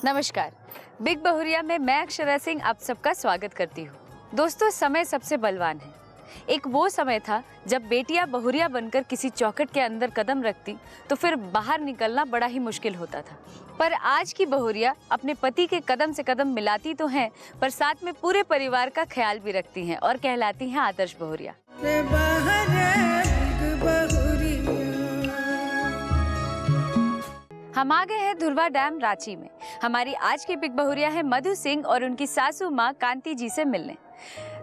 नमस्कार, बिग बहुरिया में मैं अक्षरा सिंह आप सबका स्वागत करती हूँ। दोस्तों, समय सबसे बलवान है। एक वो समय था जब बेटियां बहुरिया बनकर किसी चौखट के अंदर कदम रखती तो फिर बाहर निकलना बड़ा ही मुश्किल होता था। पर आज की बहुरिया अपने पति के कदम से कदम मिलाती तो हैं, पर साथ में पूरे परिवार का ख्याल भी रखती हैं और कहलाती हैं आदर्श बहुरिया। हम आ गए हैं धुर्वा डैम रांची में। हमारी आज की बिग बहुरिया है मधु सिंह और उनकी सासू माँ कांति जी से मिलने।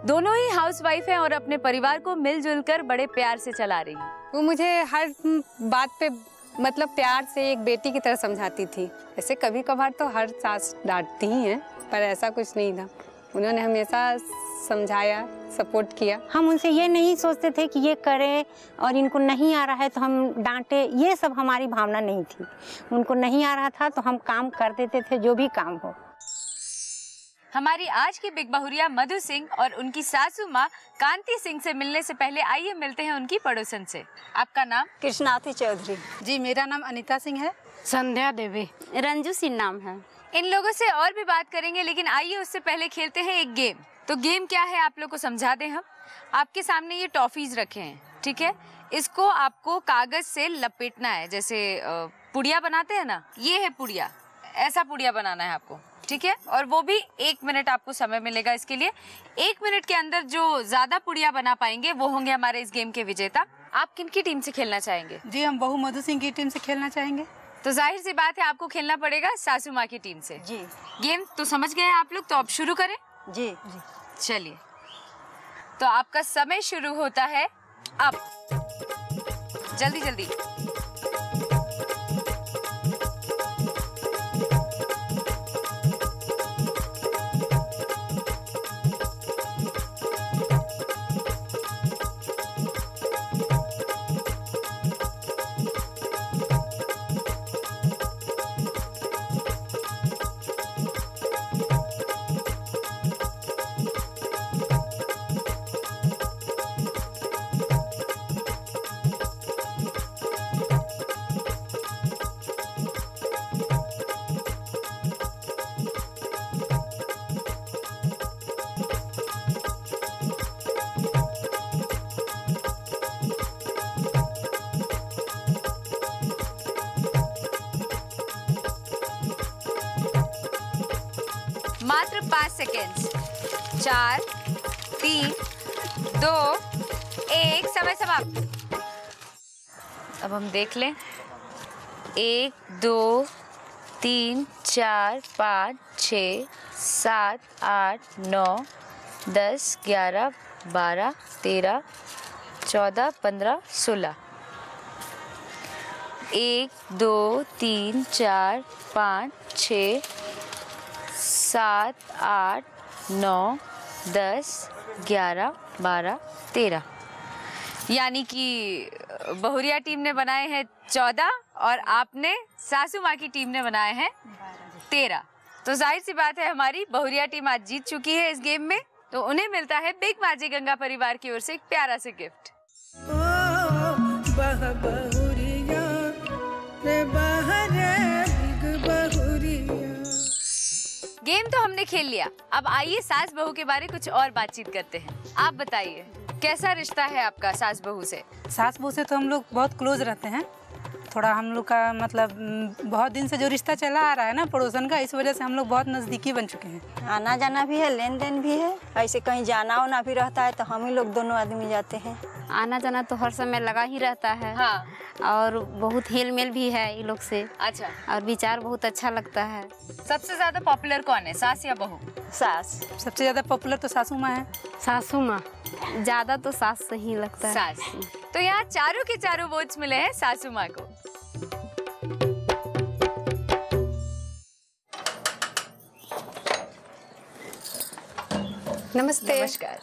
दोनों ही हाउसवाइफ हैं और अपने परिवार को मिलजुल कर बड़े प्यार से चला रही हैं। वो मुझे हर बात पे मतलब प्यार से एक बेटी की तरह समझाती थी। ऐसे कभी कभार तो हर सास डांटती ही हैं, पर ऐसा कुछ नहीं था। उन्होंने हमेशा समझाया, सपोर्ट किया। हम उनसे ये नहीं सोचते थे कि ये करे और इनको नहीं आ रहा है तो हम डांटे, ये सब हमारी भावना नहीं थी। उनको नहीं आ रहा था तो हम काम कर देते थे, जो भी काम हो। हमारी आज की बिग बहुरिया मधु सिंह और उनकी सासू माँ कांति सिंह से मिलने से पहले आइए मिलते हैं उनकी पड़ोसन से। आपका नाम? कृष्णावती चौधरी। जी, मेरा नाम अनीता सिंह है। संध्या देवी। रंजू सिंह नाम है। इन लोगों से और भी बात करेंगे, लेकिन आइए उससे पहले खेलते हैं एक गेम। तो गेम क्या है आप लोग को समझा दें हम। आपके सामने ये टॉफीज रखे हैं, ठीक है? इसको आपको कागज से लपेटना है, जैसे पुड़िया बनाते हैं ना, ये है पुड़िया। ऐसा पुड़िया बनाना है आपको, ठीक है? और वो भी 1 मिनट आपको समय मिलेगा इसके लिए। 1 मिनट के अंदर जो ज्यादा पुड़िया बना पाएंगे वो होंगे हमारे इस गेम के विजेता। आप किनकी टीम से खेलना चाहेंगे? जी, हम बहू मधु सिंह की टीम से खेलना चाहेंगे। तो जाहिर सी बात है आपको खेलना पड़ेगा सासू माँ की टीम से। जी। गेम तो समझ गए हैं आप लोग, तो अब शुरू करें। जी। चलिए, तो आपका समय शुरू होता है अब। जल्दी जल्दी। मात्र 5 सेकेंड्स। 4, 3, 2, 1, समय समाप्त। अब हम देख लें। 1, 2, 3, 4, 5, 6, 7, 8, 9, 10, 11, 12, 13, 14, 15, 16। 1, 2, 3, 4, 5, 6, 7, 8, 9, 10, 11, 12, 13। यानी कि बहुरिया टीम ने बनाए हैं 14 और आपने सासू माँ की टीम ने बनाए हैं 13। तो जाहिर सी बात है हमारी बहुरिया टीम आज जीत चुकी है इस गेम में। तो उन्हें मिलता है बिग माझी गंगा परिवार की ओर से एक प्यारा सा गिफ्ट। गेम तो हमने खेल लिया, अब आइए सास बहू के बारे कुछ और बातचीत करते हैं। आप बताइए, कैसा रिश्ता है आपका सास बहू से? सास बहू से तो हम लोग बहुत क्लोज रहते हैं। थोड़ा हम लोग का मतलब बहुत दिन से जो रिश्ता चला आ रहा है ना पड़ोसन का, इस वजह से हम लोग बहुत नज़दीकी बन चुके हैं। आना जाना भी है, लेन देन भी है। ऐसे कहीं जाना वाना भी रहता है तो हम ही लोग दोनों आदमी जाते हैं। आना जाना तो हर समय लगा ही रहता है। हाँ। और बहुत हेल मेल भी है ये लोग से। अच्छा। और विचार बहुत अच्छा लगता है। सबसे ज्यादा पॉपुलर कौन है, सास या बहू? सास। सबसे ज़्यादा पॉपुलर तो सासू माँ है। सासू माँ ज़्यादा तो सास से ही लगता है। सास। तो यहाँ चारों के चारों वोट्स मिले हैं सासू माँ को। नमस्ते। नमस्कार।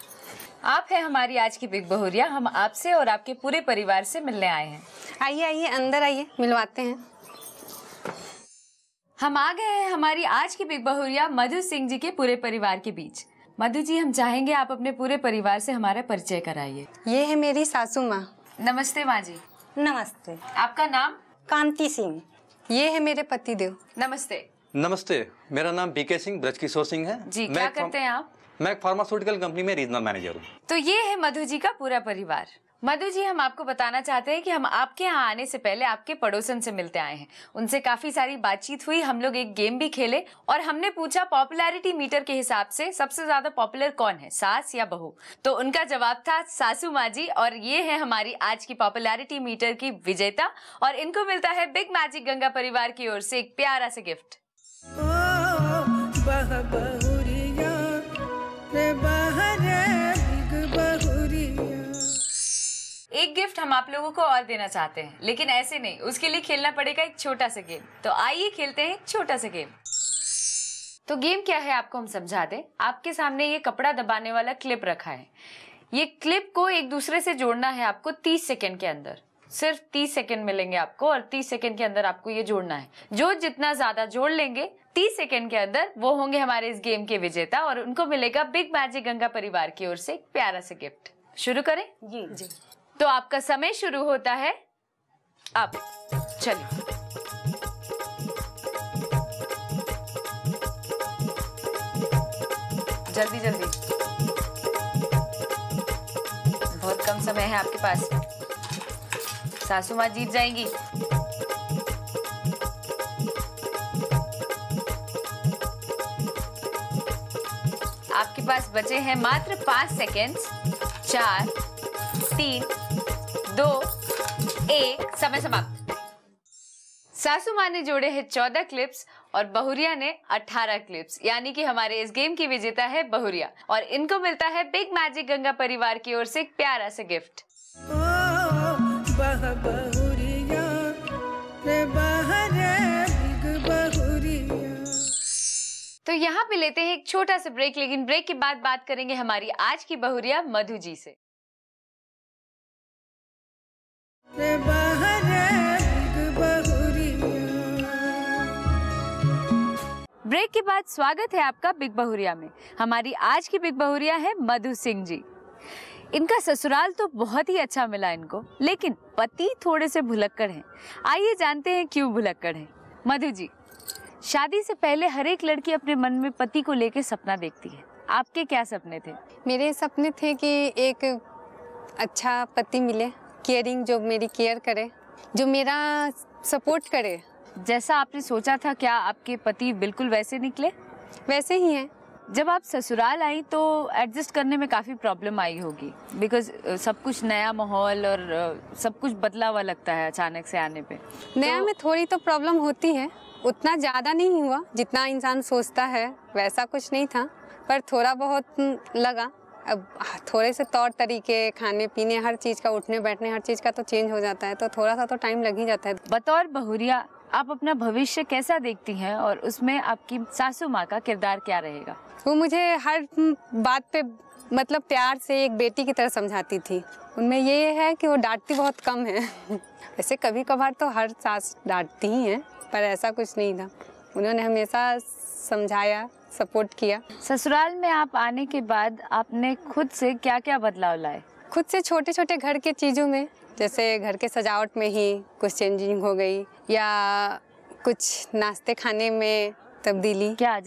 आप हैं हमारी आज की बिग बहुरिया। हम आपसे और आपके पूरे परिवार से मिलने आए हैं। आइए आइए, अंदर आइए, मिलवाते हैं। हम आ गए हैं हमारी आज की बिग बहुरिया मधु सिंह जी के पूरे परिवार के बीच। मधु जी, हम चाहेंगे आप अपने पूरे परिवार से हमारा परिचय कराइए। ये है मेरी सासू माँ। नमस्ते माँ जी। नमस्ते। आपका नाम? कांति सिंह। ये है मेरे पति देव। नमस्ते। नमस्ते, मेरा नाम बीके सिंह, ब्रज किशोर सिंह है। जी, क्या करते हैं आप? मैं एक फार्मास्यूटिकल कंपनी में रीजनल मैनेजर हूँ। तो ये है मधु जी का पूरा परिवार। मधु जी, हम आपको बताना चाहते हैं कि हम आपके यहाँ आने से पहले आपके पड़ोसन से मिलते आए हैं। उनसे काफी सारी बातचीत हुई, हम लोग एक गेम भी खेले और हमने पूछा पॉपुलैरिटी मीटर के हिसाब से सबसे ज्यादा पॉपुलर कौन है, सास या बहू। तो उनका जवाब था सासू माँ जी, और ये है हमारी आज की पॉपुलैरिटी मीटर की विजेता, और इनको मिलता है बिग मैजिक गंगा परिवार की ओर से एक प्यारा सा गिफ्ट। एक गिफ्ट हम आप लोगों को और देना चाहते हैं, लेकिन ऐसे नहीं, उसके लिए खेलना पड़ेगा एक छोटा सा गेम। तो आइए खेलते हैं एक छोटा सा गेम। तो गेम क्या है आपको हम समझा दें। आपके सामने ये कपड़ा दबाने वाला क्लिप रखा है। ये क्लिप को एक दूसरे से जोड़ना है आपको 30 सेकेंड के अंदर। सिर्फ 30 सेकेंड मिलेंगे आपको, और 30 सेकेंड के अंदर आपको ये जोड़ना है। जो जितना ज्यादा जोड़ लेंगे 30 सेकेंड के अंदर, वो होंगे हमारे इस गेम के विजेता, और उनको मिलेगा बिग मैजिक गंगा परिवार की ओर से एक प्यारा सा गिफ्ट। शुरू करें? जी। तो आपका समय शुरू होता है अब। चलिए, जल्दी जल्दी, बहुत कम समय है आपके पास। सासू माँ जीत जाएंगी। आपके पास बचे हैं मात्र 5 सेकेंड। 4, 3, 2, 1, समय समाप्त। सासू माँ ने जोड़े हैं 14 क्लिप्स और बहुरिया ने 18 क्लिप्स, यानी कि हमारे इस गेम की विजेता है बहुरिया, और इनको मिलता है बिग मैजिक गंगा परिवार की ओर से एक प्यारा सा गिफ्ट। तो यहाँ पे लेते हैं एक छोटा सा ब्रेक, लेकिन ब्रेक के बाद बात करेंगे हमारी आज की बहुरिया मधु जी से। ब्रेक के बाद स्वागत है आपका बिग बहुरिया में। हमारी आज की बिग बहुरिया है मधु सिंह जी। इनका ससुराल तो बहुत ही अच्छा मिला इनको, लेकिन पति थोड़े से भुलक्कड़ हैं। आइए जानते हैं क्यों भुलक्कड़ हैं। मधु जी, शादी से पहले हर एक लड़की अपने मन में पति को लेके सपना देखती है। आपके क्या सपने थे? मेरे सपने थे कि एक अच्छा पति मिले, केयरिंग, जो मेरी केयर करे, जो मेरा सपोर्ट करे। जैसा आपने सोचा था, क्या आपके पति बिल्कुल वैसे निकले? वैसे ही हैं। जब आप ससुराल आई तो एडजस्ट करने में काफ़ी प्रॉब्लम आई होगी, बिकॉज सब कुछ नया माहौल और सब कुछ बदला हुआ लगता है अचानक से आने पे। नया में थोड़ी तो प्रॉब्लम होती है, उतना ज़्यादा नहीं हुआ जितना इंसान सोचता है, वैसा कुछ नहीं था, पर थोड़ा बहुत लगा। अब थोड़े से तौर तरीके, खाने पीने, हर चीज़ का, उठने बैठने, हर चीज़ का तो चेंज हो जाता है, तो थोड़ा सा तो टाइम लग ही जाता है। बतौर बहुरिया आप अपना भविष्य कैसा देखती हैं, और उसमें आपकी सासू माँ का किरदार क्या रहेगा? वो मुझे हर बात पे मतलब प्यार से एक बेटी की तरह समझाती थी। उनमें ये है कि वो डांटती बहुत कम है। ऐसे कभी कभार तो हर सास डांटती ही हैं, पर ऐसा कुछ नहीं था। उन्होंने हमेशा समझाया, सपोर्ट किया। ससुराल में आप आने के बाद आपने खुद से क्या क्या बदलाव लाए? खुद से छोटे छोटे घर के चीज़ों में, जैसे घर के सजावट में ही कुछ चेंजिंग हो गई, या कुछ नाश्ते खाने में तब्दीली। क्या?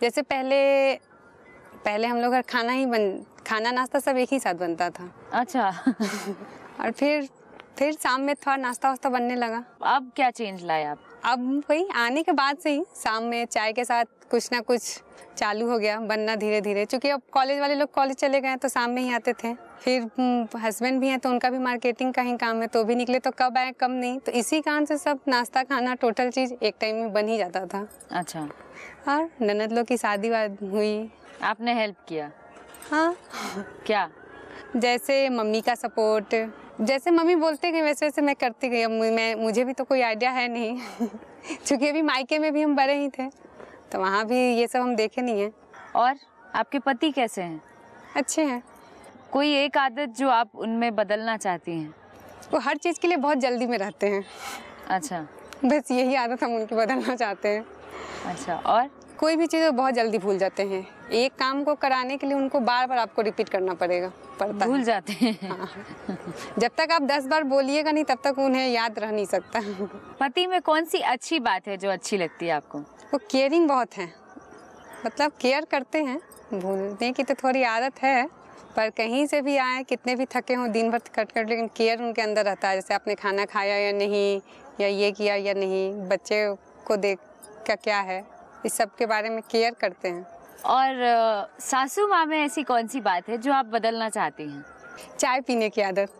जैसे पहले हम लोग खाना नाश्ता सब एक ही साथ बनता था। अच्छा। और फिर शाम में थोड़ा नाश्ता वास्ता बनने लगा। अब क्या चेंज लाए आप? अब वही आने के बाद से ही शाम में चाय के साथ कुछ ना कुछ चालू हो गया बनना धीरे धीरे। क्योंकि अब कॉलेज वाले लोग कॉलेज चले गए तो शाम में ही आते थे। फिर हस्बैंड भी हैं तो उनका भी मार्केटिंग का ही काम है, तो भी निकले तो कब आए कब नहीं, तो इसी कारण से सब नाश्ता खाना टोटल चीज़ एक टाइम में बन ही जाता था। अच्छा। और ननद लोग की शादी हुई, आपने हेल्प किया? हाँ। क्या? जैसे मम्मी का सपोर्ट, जैसे मम्मी बोलते गए वैसे वैसे मैं करती गई। अब मुझे भी तो कोई आइडिया है नहीं। क्योंकि अभी मायके में भी हम बड़े ही थे, तो वहाँ भी ये सब हम देखे नहीं हैं। और आपके पति कैसे हैं? अच्छे हैं। कोई एक आदत जो आप उनमें बदलना चाहती हैं? वो हर चीज़ के लिए बहुत जल्दी में रहते हैं। अच्छा। बस यही आदत हम उनकी बदलना चाहते हैं। अच्छा। और कोई भी चीज़ बहुत जल्दी भूल जाते हैं। एक काम को कराने के लिए उनको बार बार आपको रिपीट करना पड़ता भूल है। जाते हैं। हाँ। जब तक आप 10 बार बोलिएगा नहीं तब तक उन्हें याद रह नहीं सकता। पति में कौन सी अच्छी बात है जो अच्छी लगती है आपको? वो केयरिंग बहुत है, मतलब केयर करते हैं। भूलने की तो थोड़ी आदत है, पर कहीं से भी आए, कितने भी थके हों दिन भर कट लेकिन केयर उनके अंदर रहता है। जैसे आपने खाना खाया या नहीं, या ये किया या नहीं, बच्चे को देख क्या है, इस सब के बारे में केयर करते हैं। और सासू माँ में ऐसी कौन सी बात है जो आप बदलना चाहती हैं? चाय पीने की आदत।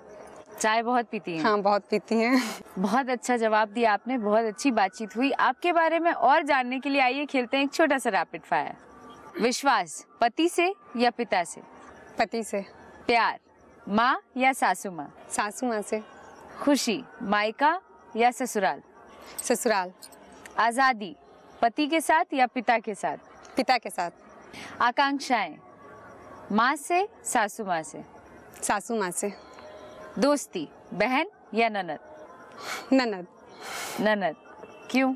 चाय बहुत पीती हैं? हाँ, बहुत पीती हैं। बहुत अच्छा जवाब दिया आपने, बहुत अच्छी बातचीत हुई। आपके बारे में और जानने के लिए आइए खेलते हैं एक छोटा सा रैपिड फायर। विश्वास पति से या पिता से? पति से। प्यार माँ या सासू माँ? सासू माँ से। खुशी मायका या ससुराल? ससुराल। आज़ादी पति के साथ या पिता के साथ? पिता के साथ। आकांक्षाएं माँ से सासू माँ से? सासू माँ से। दोस्ती बहन या ननद? ननद। ननद। क्यों?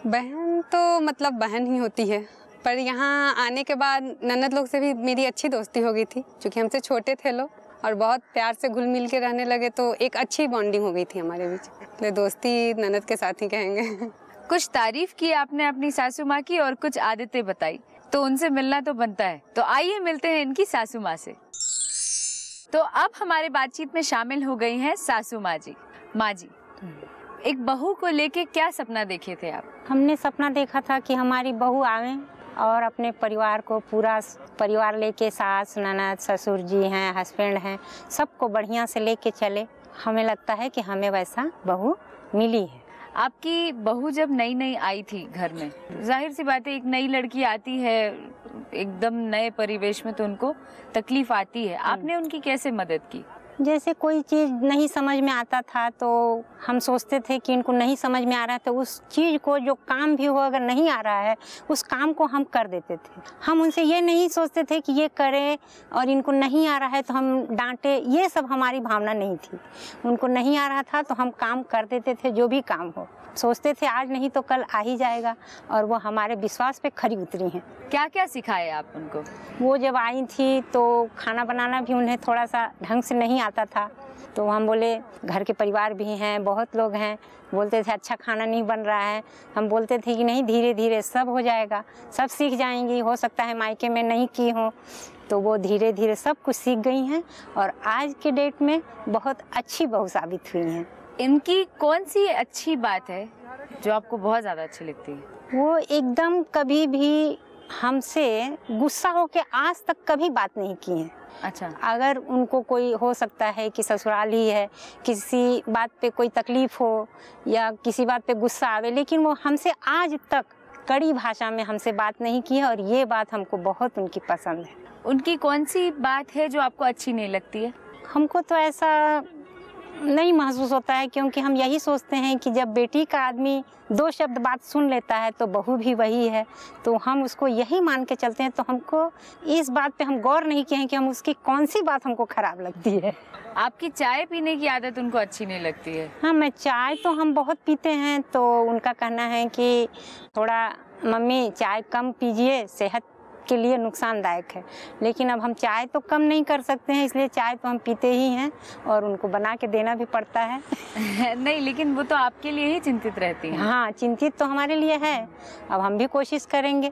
बहन तो मतलब बहन ही होती है, पर यहाँ आने के बाद ननद लोग से भी मेरी अच्छी दोस्ती हो गई थी, क्योंकि हमसे छोटे थे लोग और बहुत प्यार से घुल मिल के रहने लगे, तो एक अच्छी बॉन्डिंग हो गई थी हमारे बीच। इसलिए दोस्ती ननद के साथ ही कहेंगे। कुछ तारीफ की आपने अपनी सासू माँ की और कुछ आदतें बताई, तो उनसे मिलना तो बनता है। तो आइए मिलते हैं इनकी सासू माँ से। तो अब हमारे बातचीत में शामिल हो गई हैं सासू माँ जी। माँ जी, एक बहू को लेके क्या सपना देखे थे आप? हमने सपना देखा था कि हमारी बहू आवे और अपने परिवार को, पूरा परिवार लेके, सास ननद ससुर जी हैं, हस्बैंड हैं, सबको बढ़िया से लेके चले। हमें लगता है कि हमें वैसा बहू मिली है। आपकी बहू जब नई नई आई थी घर में, जाहिर सी बात है एक नई लड़की आती है एकदम नए परिवेश में, तो उनको तकलीफ आती है। आपने उनकी कैसे मदद की? जैसे कोई चीज़ नहीं समझ में आता था तो हम सोचते थे कि इनको नहीं समझ में आ रहा है, तो उस चीज़ को, जो काम भी हो अगर नहीं आ रहा है, उस काम को हम कर देते थे। हम उनसे ये नहीं सोचते थे कि ये करें और इनको नहीं आ रहा है तो हम डांटे, ये सब हमारी भावना नहीं थी। उनको नहीं आ रहा था तो हम काम कर देते थे, जो भी काम हो। सोचते थे आज नहीं तो कल आ ही जाएगा, और वो हमारे विश्वास पे खरी उतरी हैं। क्या क्या सिखाए आप उनको? वो जब आई थी तो खाना बनाना भी उन्हें थोड़ा सा ढंग से नहीं आता था, तो हम बोले घर के परिवार भी हैं, बहुत लोग हैं, बोलते थे अच्छा खाना नहीं बन रहा है। हम बोलते थे कि नहीं, धीरे धीरे सब हो जाएगा, सब सीख जाएंगी, हो सकता है मायके में नहीं की हो। तो वो धीरे धीरे सब कुछ सीख गई हैं और आज के डेट में बहुत अच्छी बहू साबित हुई हैं। इनकी कौन सी अच्छी बात है जो आपको बहुत ज़्यादा अच्छी लगती है? वो एकदम कभी भी हमसे गुस्सा होके आज तक कभी बात नहीं की है। अच्छा। अगर उनको कोई, हो सकता है कि ससुराल ही है, किसी बात पे कोई तकलीफ हो या किसी बात पे गुस्सा आवे, लेकिन वो हमसे आज तक कड़ी भाषा में हमसे बात नहीं की है, और ये बात हमको बहुत उनकी पसंद है। उनकी कौन सी बात है जो आपको अच्छी नहीं लगती है? हमको तो ऐसा नहीं महसूस होता है, क्योंकि हम यही सोचते हैं कि जब बेटी का आदमी 2 शब्द बात सुन लेता है तो बहू भी वही है, तो हम उसको यही मान के चलते हैं। तो हमको इस बात पे हम गौर नहीं किए हैं कि हम उसकी कौन सी बात हमको खराब लगती है। आपकी चाय पीने की आदत उनको अच्छी नहीं लगती है? हाँ, मैं चाय तो हम बहुत पीते हैं, तो उनका कहना है कि थोड़ा मम्मी चाय कम पीजिए, सेहत के लिए नुकसानदायक है। लेकिन अब हम चाय तो कम नहीं कर सकते हैं, इसलिए चाय तो हम पीते ही हैं और उनको बना के देना भी पड़ता है। नहीं, लेकिन वो तो आपके लिए ही चिंतित रहती हैं। हाँ, चिंतित तो हमारे लिए है। अब हम भी कोशिश करेंगे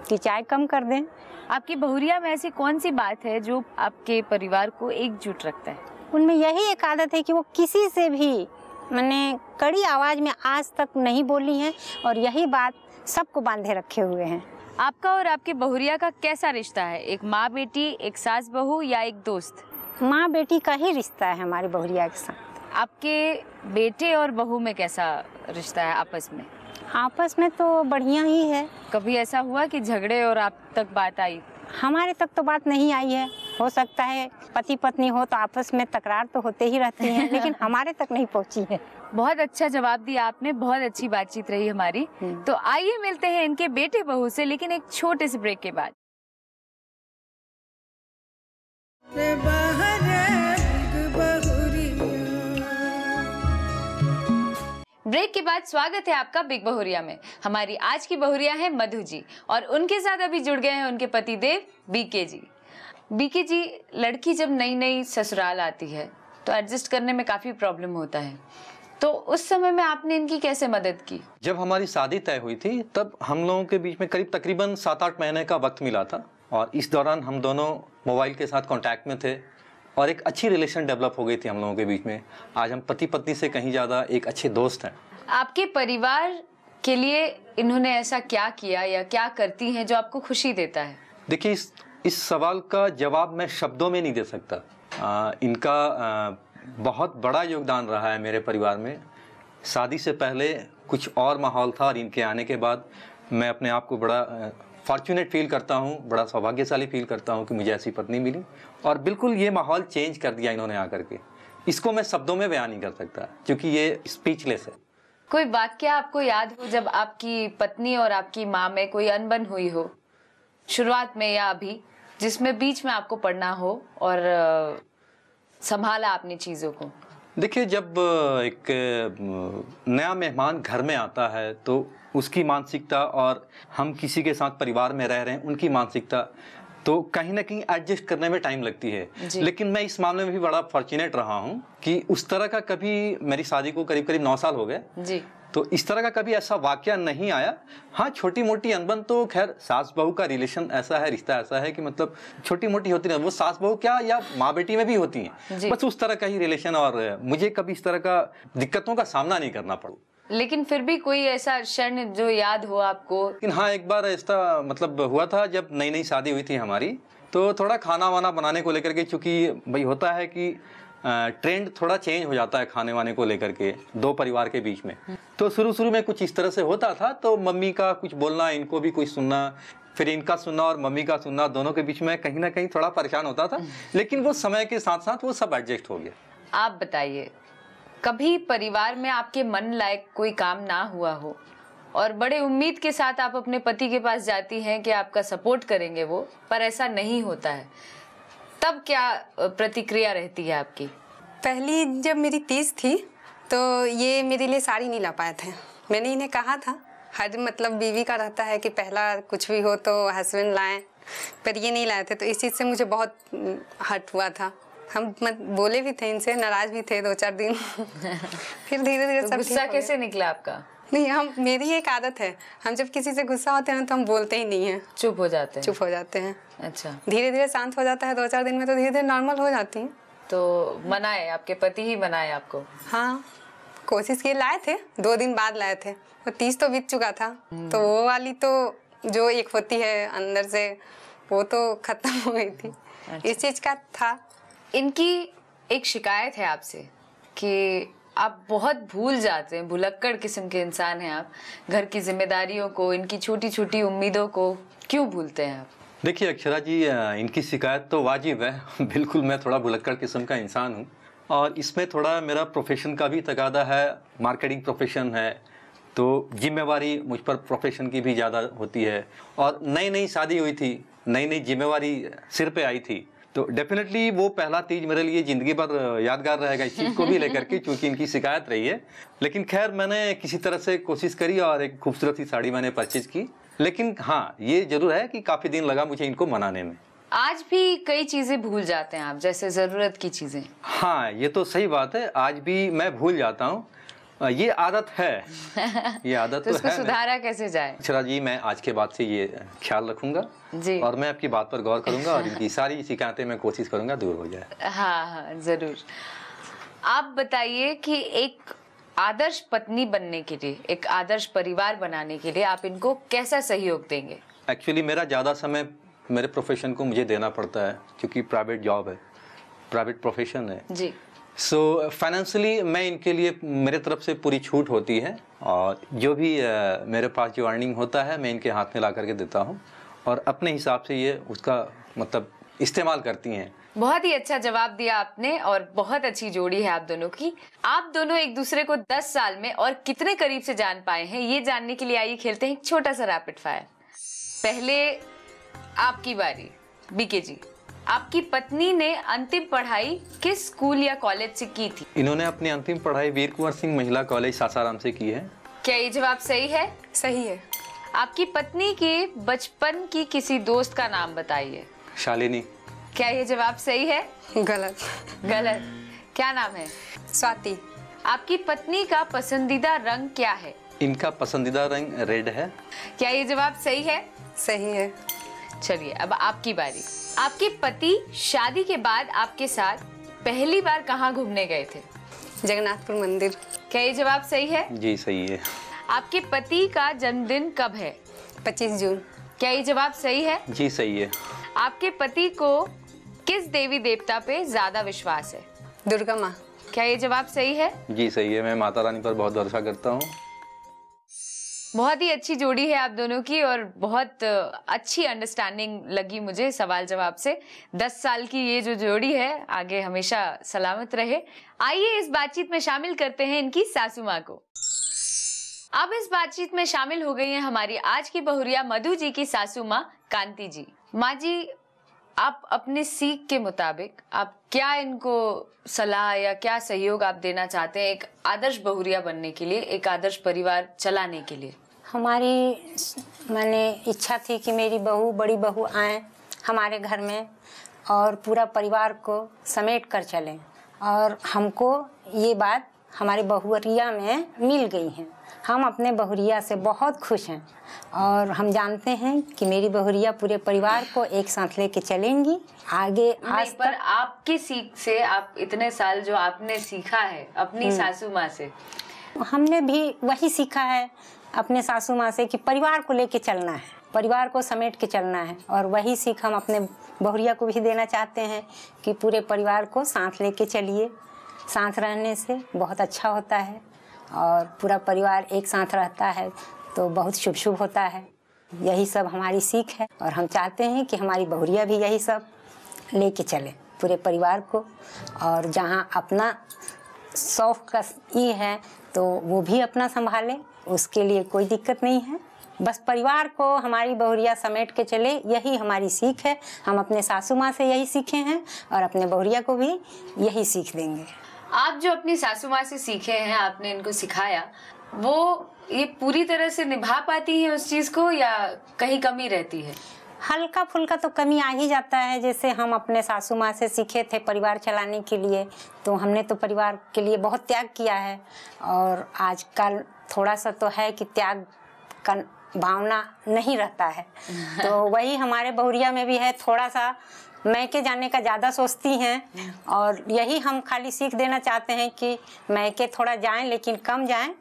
कि चाय कम कर दें। आपकी बहुरिया में ऐसी कौन सी बात है जो आपके परिवार को एकजुट रखता है? उनमें यही एक आदत है कि वो किसी से भी मैंने कड़ी आवाज़ में आज तक नहीं बोली हैं, और यही बात सबको बांधे रखे हुए हैं। आपका और आपकी बहुरिया का कैसा रिश्ता है? एक माँ बेटी, एक सास बहू या एक दोस्त? माँ बेटी का ही रिश्ता है हमारी बहुरिया के साथ। आपके बेटे और बहू में कैसा रिश्ता है आपस में? आपस में तो बढ़िया ही है। कभी ऐसा हुआ कि झगड़े और आप तक बात आई? हमारे तक तो बात नहीं आई है। हो सकता है पति पत्नी हो तो आपस में तकरार तो होते ही रहती हैं, लेकिन हमारे तक नहीं पहुंची है। बहुत अच्छा जवाब दिया आपने, बहुत अच्छी बातचीत रही हमारी। तो आइए मिलते हैं इनके बेटे बहू से, लेकिन एक छोटे से ब्रेक के बाद। ब्रेक के बाद स्वागत है आपका बिग बहुरिया में। हमारी आज की बहुरिया है मधु जी और उनके साथ अभी जुड़ गए हैं उनके पतिदेव बीके जी। बीके जी, लड़की जब नई नई ससुराल आती है तो एडजस्ट करने में काफी प्रॉब्लम होता है, तो उस समय में आपने इनकी कैसे मदद की? जब हमारी शादी तय हुई थी तब हम लोगों के बीच में करीब तकरीबन 7-8 महीने का वक्त मिला था और इस दौरान हम दोनों मोबाइल के साथ कांटेक्ट में थे और एक अच्छी रिलेशन डेवलप हो गई थी हम लोगों के बीच में। आज हम पति पत्नी से कहीं ज़्यादा एक अच्छे दोस्त हैं। आपके परिवार के लिए इन्होंने ऐसा क्या किया या क्या करती हैं जो आपको खुशी देता है? देखिए, इस सवाल का जवाब मैं शब्दों में नहीं दे सकता। इनका बहुत बड़ा योगदान रहा है मेरे परिवार में। शादी से पहले कुछ और माहौल था और इनके आने के बाद मैं अपने आप को बड़ा फॉर्चुनेट फील करता हूँ, बड़ा सौभाग्यशाली फील करता हूँ कि मुझे ऐसी पत्नी मिली और बिल्कुल ये माहौल चेंज कर दिया इन्होंने आकर के। इसको मैं शब्दों में बयान नहीं कर सकता क्योंकि ये स्पीचलेस है। कोई वाक्य आपको याद हो जब आपकी पत्नी और आपकी माँ में कोई अनबन हुई हो, शुरुआत में या अभी, जिसमें बीच में आपको पढ़ना हो और संभाला आपने चीज़ों को? देखिए, जब एक नया मेहमान घर में आता है तो उसकी मानसिकता और हम किसी के साथ परिवार में रह रहे हैं उनकी मानसिकता तो कहीं ना कहीं एडजस्ट करने में टाइम लगती है। लेकिन मैं इस मामले में भी बड़ा फॉर्चुनेट रहा हूँ कि उस तरह का कभी, मेरी शादी को करीब करीब 9 साल हो गए जी, तो इस तरह का कभी ऐसा वाकया नहीं आया। हाँ, छोटी मोटी अनबन तो खैर सास बहू का रिलेशन ऐसा है, रिश्ता ऐसा है कि मतलब छोटी मोटी होती है, वो सास बहू क्या या माँ बेटी में भी होती हैं, बस उस तरह का ही रिलेशन। और मुझे कभी इस तरह का दिक्कतों का सामना नहीं करना पड़ा। लेकिन फिर भी कोई ऐसा क्षण जो याद हो आपको? लेकिन हाँ, एक बार ऐसा मतलब हुआ था जब नई नई शादी हुई थी हमारी, तो थोड़ा खाना वाना बनाने को लेकर के, चूँकि भाई होता है कि ट्रेंड थोड़ा चेंज हो जाता है खाने वाने को लेकर के दो परिवार के बीच में। तो शुरू में कुछ इस तरह से होता था, तो मम्मी का कुछ बोलना, इनको भी कुछ सुनना, फिर इनका सुनना और मम्मी का सुनना, दोनों के बीच में कहीं ना कहीं थोड़ा परेशान होता था। लेकिन वो समय के साथ साथ वो सब एडजस्ट हो गया। आप बताइए, कभी परिवार में आपके मन लायक कोई काम ना हुआ हो और बड़े उम्मीद के साथ आप अपने पति के पास जाती हैं कि आपका सपोर्ट करेंगे वो, पर ऐसा नहीं होता है, तब क्या प्रतिक्रिया रहती है आपकी? पहली जब मेरी 30 थी तो ये मेरे लिए साड़ी नहीं ला पाए थे। मैंने इन्हें कहा था, हर मतलब बीवी का रहता है कि पहला कुछ भी हो तो हस्बैंड लाएं, पर ये नहीं लाए थे, तो इस चीज़ से मुझे बहुत हर्ट हुआ था। हम बोले भी थे इनसे, नाराज भी थे 2-4 दिन। फिर धीरे धीरे सब गुस्सा कैसे निकला आपका? नहीं, मेरी एक आदत है, हम जब किसी से गुस्सा होते हैं तो हम बोलते ही नहीं हैं, चुप हो जाते हैं। अच्छा, धीरे धीरे शांत हो जाता है 2-4 दिन में, तो धीरे धीरे नॉर्मल हो जाती है। तो मनाए, आपके पति ही मनाए आपको? हाँ, कोशिश की, लाए थे, 2 दिन बाद लाए थे, वो 30 तो बीत चुका था, तो वो वाली तो जो एक होती है अंदर से, वो तो खत्म हो गई थी। अच्छा। इस चीज का था। इनकी एक शिकायत है आपसे कि आप बहुत भूल जाते हैं, भुलक्कड़ किस्म के इंसान हैं आप, घर की जिम्मेदारियों को, इनकी छोटी छोटी उम्मीदों को क्यों भूलते हैं आप? देखिए अक्षरा जी, इनकी शिकायत तो वाजिब है। बिल्कुल, मैं थोड़ा भुलक्कड़ किस्म का इंसान हूँ और इसमें थोड़ा मेरा प्रोफेशन का भी तकादा है, मार्केटिंग प्रोफेशन है, तो जिम्मेवारी मुझ पर प्रोफेशन की भी ज़्यादा होती है। और नई नई शादी हुई थी, नई नई जिम्मेवारी सिर पे आई थी, तो डेफिनेटली वो पहला तीज मेरे लिए ज़िंदगी भर यादगार रहेगा इस चीज़ को भी लेकर के, क्योंकि इनकी शिकायत रही है। लेकिन खैर, मैंने किसी तरह से कोशिश करी और एक खूबसूरत सी साड़ी मैंने परचेज की। लेकिन हाँ, ये जरूर है कि काफ़ी दिन लगा मुझे इनको मनाने में। आज भी कई चीज़ें भूल जाते हैं आप, जैसे ज़रूरत की चीज़ें? हाँ, ये तो सही बात है, आज भी मैं भूल जाता हूँ, ये आदत है। ये आदत तो इसको है। सुधारा कैसे जाए? अक्षरा जी, मैं आज के बाद से ये ख्याल रखूंगा जी, और मैं आपकी बात पर गौर करूंगा और इनकी सारी शिकायतें मैं कोशिश करूंगा दूर हो जाए। हाँ, जरूर। आप बताइए कि एक आदर्श पत्नी बनने के लिए, एक आदर्श परिवार बनाने के लिए आप इनको कैसा सहयोग देंगे? एक्चुअली मेरा ज़्यादा समय मेरे प्रोफेशन को मुझे देना पड़ता है, क्योंकि प्राइवेट जॉब है, प्राइवेट प्रोफेशन है जी। सो फाइनेंशियली मैं इनके लिए, मेरे तरफ से पूरी छूट होती है और जो भी मेरे पास जो अर्निंग होता है मैं इनके हाथ में ला करके देता हूँ और अपने हिसाब से ये उसका मतलब इस्तेमाल करती हैं। बहुत ही अच्छा जवाब दिया आपने और बहुत अच्छी जोड़ी है आप दोनों की। आप दोनों एक दूसरे को 10 साल में और कितने करीब से जान पाए हैं, ये जानने के लिए आइए खेलते हैं एक छोटा सा रैपिड फायर। पहले आपकी बारी, बीके जी। आपकी पत्नी ने अंतिम पढ़ाई किस स्कूल या कॉलेज से की थी? इन्होंने अपनी अंतिम पढ़ाई वीर कुंवर सिंह महिला कॉलेज सासाराम से की है। क्या ये जवाब सही है? सही है। आपकी पत्नी के बचपन की किसी दोस्त का नाम बताइए। शालिनी। क्या ये जवाब सही है? गलत। गलत। क्या नाम है? स्वाति। आपकी पत्नी का पसंदीदा रंग क्या है? इनका पसंदीदा रंग रेड है। क्या ये जवाब सही है? सही है। चलिए अब आपकी बारी। आपके पति शादी के बाद आपके साथ पहली बार कहाँ घूमने गए थे? जगन्नाथपुर मंदिर। क्या ये जवाब सही है? जी सही है। आपके पति का जन्मदिन कब है? 25 जून। क्या ये जवाब सही है? जी सही है। आपके पति को किस देवी देवता पे ज्यादा विश्वास है? दुर्गा माँ। क्या ये जवाब सही है? जी सही है। मैं माता रानी पर बहुत भरोसा करता हूँ। बहुत ही अच्छी जोड़ी है आप दोनों की और बहुत अच्छी अंडरस्टैंडिंग लगी मुझे सवाल जवाब से। 10 साल की ये जो जोड़ी है आगे हमेशा सलामत रहे। आइए इस बातचीत में शामिल करते हैं इनकी सासू माँ को। अब इस बातचीत में शामिल हो गई हैं हमारी आज की बहुरिया मधु जी की सासू माँ कांति जी। माँ जी, आप अपने सीख के मुताबिक आप क्या इनको सलाह या क्या सहयोग आप देना चाहते हैं एक आदर्श बहुरिया बनने के लिए, एक आदर्श परिवार चलाने के लिए? हमारी मैंने इच्छा थी कि मेरी बहू, बड़ी बहू आए हमारे घर में और पूरा परिवार को समेट कर चलें, और हमको ये बात हमारे बहुरिया में मिल गई है। हम अपने बहुरिया से बहुत खुश हैं और हम जानते हैं कि मेरी बहुरिया पूरे परिवार को एक साथ लेके चलेंगी आगे। आज पर आपकी सीख से, आप इतने साल जो आपने सीखा है अपनी सासू माँ से, हमने भी वही सीखा है अपने सासू माँ से कि परिवार को लेके चलना है, परिवार को समेट के चलना है, और वही सीख हम अपने बहुरिया को भी देना चाहते हैं कि पूरे परिवार को साथ लेके चलिए। साथ रहने से बहुत अच्छा होता है और पूरा परिवार एक साथ रहता है तो बहुत शुभ शुभ होता है। यही सब हमारी सीख है और हम चाहते हैं कि हमारी बहुरिया भी यही सब लेके चले पूरे परिवार को, और जहाँ अपना शौक का ये है तो वो भी अपना संभाले, उसके लिए कोई दिक्कत नहीं है। बस परिवार को हमारी बहुरिया समेट के चले, यही हमारी सीख है। हम अपने सासू माँ से यही सीखे हैं और अपने बहुरिया को भी यही सीख देंगे। आप जो अपनी सासू माँ से सीखे हैं, आपने इनको सिखाया, वो ये पूरी तरह से निभा पाती हैं उस चीज को या कहीं कमी रहती है? हल्का फुल्का तो कमी आ ही जाता है। जैसे हम अपने सासू माँ से सीखे थे परिवार चलाने के लिए, तो हमने तो परिवार के लिए बहुत त्याग किया है, और आजकल थोड़ा सा तो है कि त्याग का भावना नहीं रहता है। तो वही हमारे बहुरिया में भी है, थोड़ा सा मैके जाने का ज़्यादा सोचती हैं, और यही हम खाली सीख देना चाहते हैं कि मैके थोड़ा जाएं लेकिन कम जाएं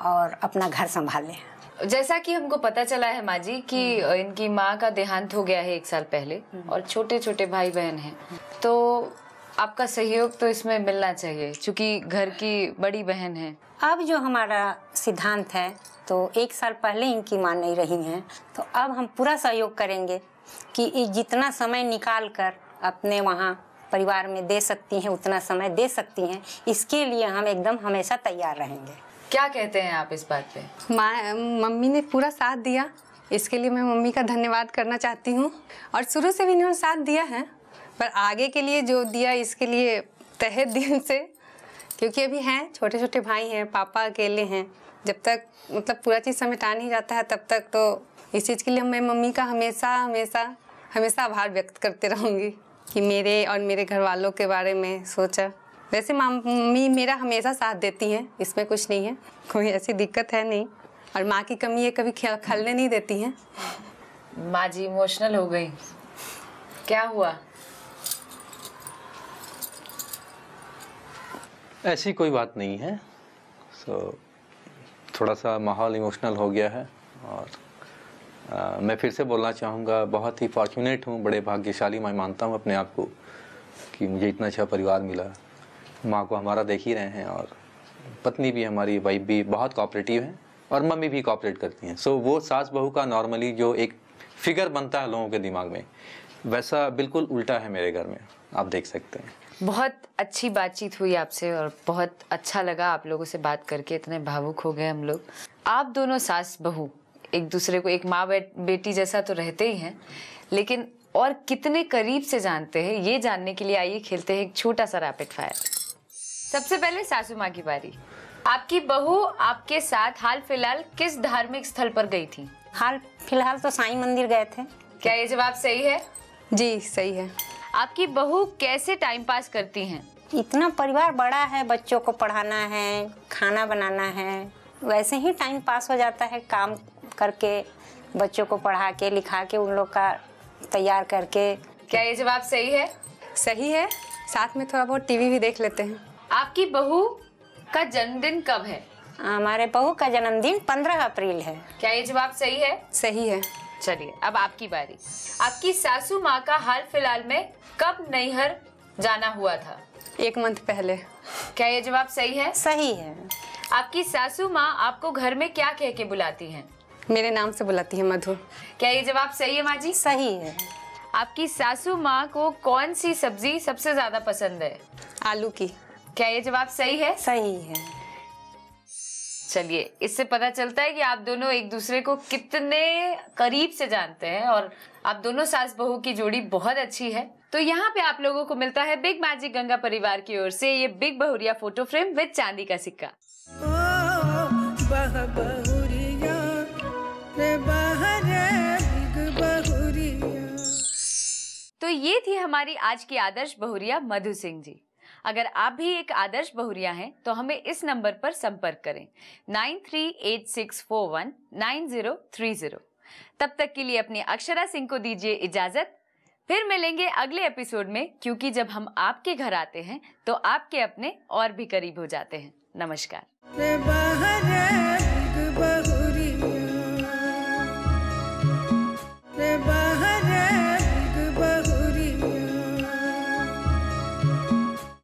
और अपना घर संभालें। जैसा कि हमको पता चला है माँ जी कि इनकी माँ का देहांत हो गया है 1 साल पहले और छोटे छोटे भाई बहन हैं, तो आपका सहयोग तो इसमें मिलना चाहिए क्योंकि घर की बड़ी बहन है। अब जो हमारा सिद्धांत है तो 1 साल पहले इनकी मां नहीं रही हैं, तो अब हम पूरा सहयोग करेंगे कि जितना समय निकाल कर अपने वहाँ परिवार में दे सकती हैं उतना समय दे सकती हैं, इसके लिए हम एकदम हमेशा तैयार रहेंगे। क्या कहते हैं आप इस बात पे? मम्मी ने पूरा साथ दिया, इसके लिए मैं मम्मी का धन्यवाद करना चाहती हूँ, और शुरू से भी इन्होंने साथ दिया है, पर आगे के लिए जो दिया इसके लिए तहे दिल से, क्योंकि अभी हैं छोटे छोटे भाई हैं, पापा अकेले हैं, जब तक मतलब पूरा चीज़ समेटा नहीं जाता है तब तक तो इस चीज़ के लिए मैं मम्मी का हमेशा हमेशा हमेशा आभार व्यक्त करते रहूँगी कि मेरे और मेरे घर वालों के बारे में सोचा। वैसे मम्मी मेरा हमेशा साथ देती हैं, इसमें कुछ नहीं है, कोई ऐसी दिक्कत है नहीं, और माँ की कमी ये कभी खलने नहीं देती हैं। माँ जी इमोशनल हो गई, क्या हुआ? ऐसी कोई बात नहीं है। थोड़ा सा माहौल इमोशनल हो गया है, और मैं फिर से बोलना चाहूँगा, बहुत ही फॉर्चुनेट हूँ, बड़े भाग्यशाली मैं मानता हूँ अपने आप को कि मुझे इतना अच्छा परिवार मिला। माँ को हमारा देख ही रहे हैं, और पत्नी भी, हमारी वाइफ भी बहुत कोऑपरेटिव है, और मम्मी भी कोऑपरेट करती हैं। वो सास बहू का नॉर्मली जो एक फिगर बनता है लोगों के दिमाग में, वैसा बिल्कुल उल्टा है मेरे घर में, आप देख सकते हैं। बहुत अच्छी बातचीत हुई आपसे और बहुत अच्छा लगा आप लोगों से बात करके, इतने भावुक हो गए हम लोग। आप दोनों सास बहू एक दूसरे को, एक माँ बेटी जैसा तो रहते ही हैं, लेकिन और कितने करीब से जानते हैं, ये जानने के लिए आइए खेलते हैं एक छोटा सा रैपिड फायर। सबसे पहले सासू माँ की बारी। आपकी बहू आपके साथ हाल फिलहाल किस धार्मिक स्थल पर गई थी? हाल फिलहाल तो साईं मंदिर गए थे। क्या ये जवाब सही है? जी सही है। आपकी बहू कैसे टाइम पास करती हैं? इतना परिवार बड़ा है, बच्चों को पढ़ाना है, खाना बनाना है, वैसे ही टाइम पास हो जाता है काम करके, बच्चों को पढ़ा के लिखा के उन लोग का तैयार करके। क्या ये जवाब सही है? सही है, साथ में थोड़ा बहुत टीवी भी देख लेते हैं। आपकी बहू का जन्मदिन कब है? हमारे बहू का जन्मदिन 15 अप्रैल है। क्या ये जवाब सही है? सही है। चलिए अब आपकी बारी। आपकी सासू माँ का हाल फिलहाल में कब नैहर जाना हुआ था? 1 मंथ पहले। क्या ये जवाब सही है? सही है। आपकी सासू माँ आपको घर में क्या कह के बुलाती हैं? मेरे नाम से बुलाती है, मधु। क्या ये जवाब सही है माँ जी? सही है। आपकी सासू माँ को कौन सी सब्जी सबसे ज्यादा पसंद है? आलू की। क्या ये जवाब सही है? सही है। चलिए, इससे पता चलता है कि आप दोनों एक दूसरे को कितने करीब से जानते हैं और आप दोनों सास बहू की जोड़ी बहुत अच्छी है। तो यहाँ पे आप लोगों को मिलता है बिग मैजिक गंगा परिवार की ओर से ये बिग बहुरिया फोटो फ्रेम विद चांदी का सिक्का। तो ये थी हमारी आज की आदर्श बहुरिया मधु सिंह जी। अगर आप भी एक आदर्श बहुरिया हैं तो हमें इस नंबर पर संपर्क करें 9386419030। तब तक के लिए अपनी अक्षरा सिंह को दीजिए इजाजत। फिर मिलेंगे अगले एपिसोड में, क्योंकि जब हम आपके घर आते हैं तो आपके अपने और भी करीब हो जाते हैं। नमस्कार।